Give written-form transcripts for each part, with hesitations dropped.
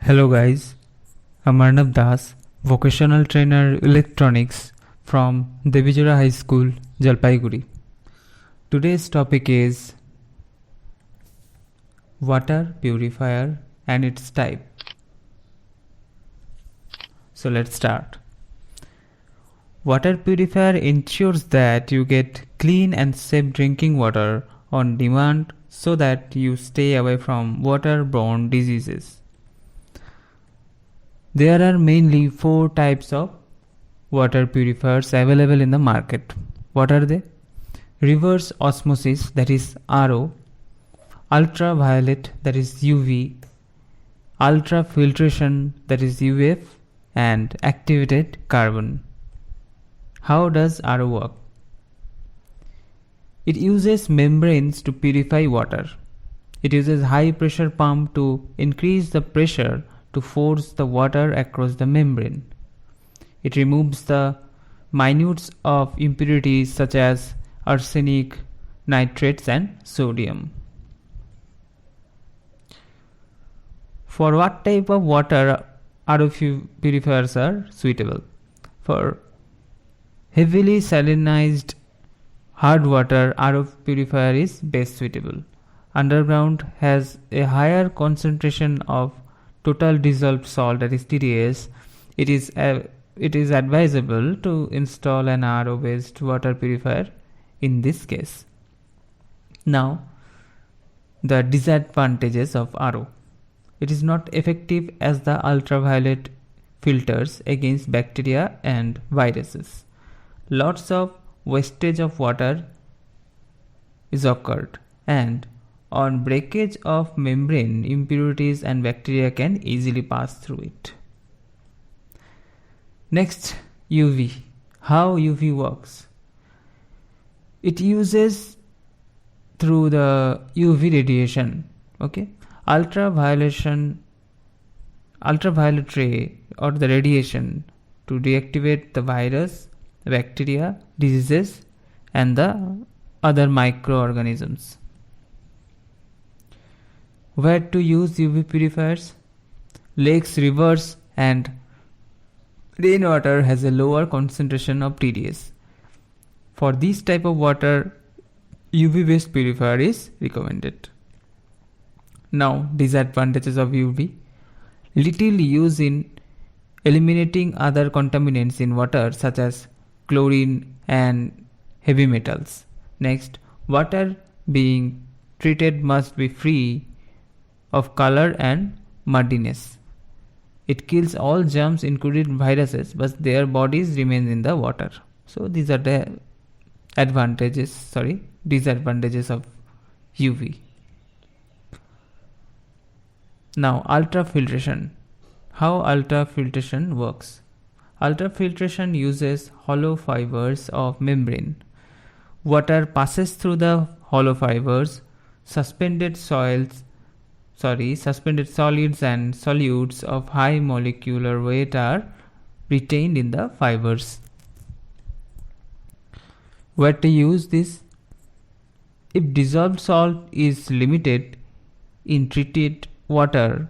Hello guys, I'm Arnab Das, vocational trainer electronics from Devijora High School, Jalpaiguri. Today's topic is water purifier and its type. So let's start. Water purifier ensures that you get clean and safe drinking water on demand so that you stay away from waterborne diseases. There are mainly 4 types of water purifiers available in the market. What are they? Reverse osmosis, that is RO, ultraviolet, that is UV, ultrafiltration, that is UF, and activated carbon. How does RO work? It uses membranes to purify water. It uses high pressure pump to increase the pressure to force the water across the membrane. It removes the minutes of impurities such as arsenic, nitrates and sodium. For what type of water RO purifiers are suitable? For heavily salinized hard water, RO purifier is best suitable. Underground has a higher concentration of total dissolved salt, that is TDS. It is advisable to install an RO based water purifier in this case. Now, the disadvantages of RO. It is not effective as the ultraviolet filters against bacteria and viruses. Lots of wastage of water is occurred, and on breakage of membrane, impurities and bacteria can easily pass through it. Next, UV. How UV works? It uses through the UV radiation. Okay, ultraviolet ray or the radiation to deactivate the virus, bacteria, diseases, and the other microorganisms. Where to use UV purifiers? Lakes, rivers and rainwater has a lower concentration of TDS. For this type of water, UV based purifier is recommended. Now, disadvantages of UV. Little use in eliminating other contaminants in water such as chlorine and heavy metals. Next, water being treated must be free of color and muddiness. It kills all germs including viruses, but their bodies remain in the water. So these are the disadvantages of UV. Now, ultrafiltration. How ultrafiltration works? Ultrafiltration uses hollow fibers of membrane. Water passes through the hollow fibers. Suspended solids and solutes of high molecular weight are retained in the fibers. Where to use this? If dissolved salt is limited in treated water,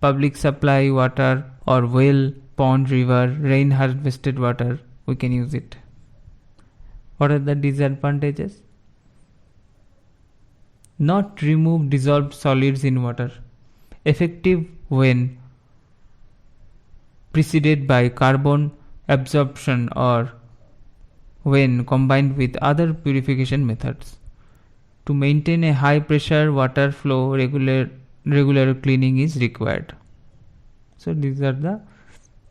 public supply water or well, pond, river, rain harvested water, we can use it. What are the disadvantages? Not remove dissolved solids in water. Effective when preceded by carbon absorption or when combined with other purification methods. To maintain a high pressure water flow, regular cleaning is required. So these are the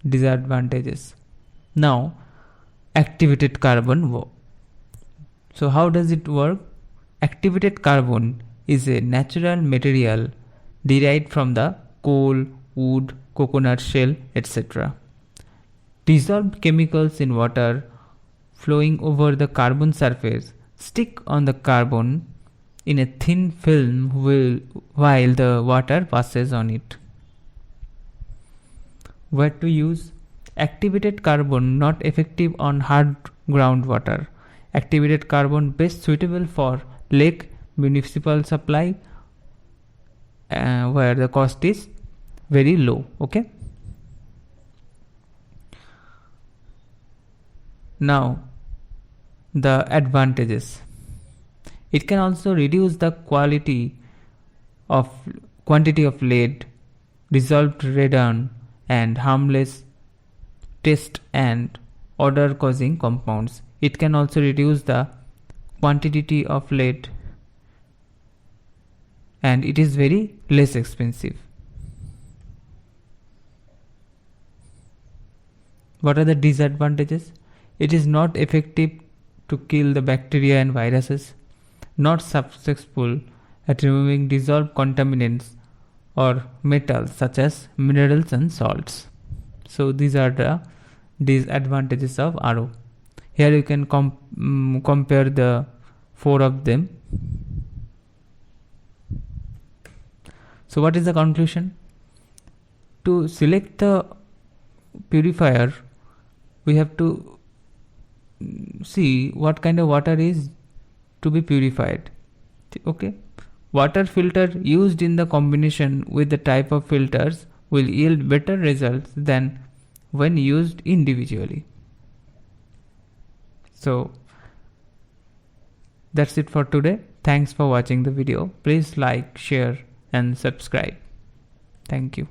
disadvantages. Now, activated carbon. So how does it work? Activated carbon is a natural material derived from the coal, wood, coconut shell, etc. Dissolved chemicals in water flowing over the carbon surface stick on the carbon in a thin film while the water passes on it. Where to use? Activated carbon not effective on hard groundwater. Activated carbon best suitable for lake municipal supply where the cost is very low. Okay, now the advantages. It can also reduce the of quantity of lead, dissolved radon, and harmless taste and odor causing compounds. It can also reduce the quantity of lead, and it is very less expensive. What are the disadvantages? It is not effective to kill the bacteria and viruses, not successful at removing dissolved contaminants or metals such as minerals and salts. So these are the disadvantages of RO. Here you can compare the 4 of them. So what is the conclusion? To select the purifier, we have to see what kind of water is to be purified. Okay, water filter used in the combination with the type of filters will yield better results than when used individually. So that's it for today. Thanks for watching the video. Please like, share and subscribe. Thank you.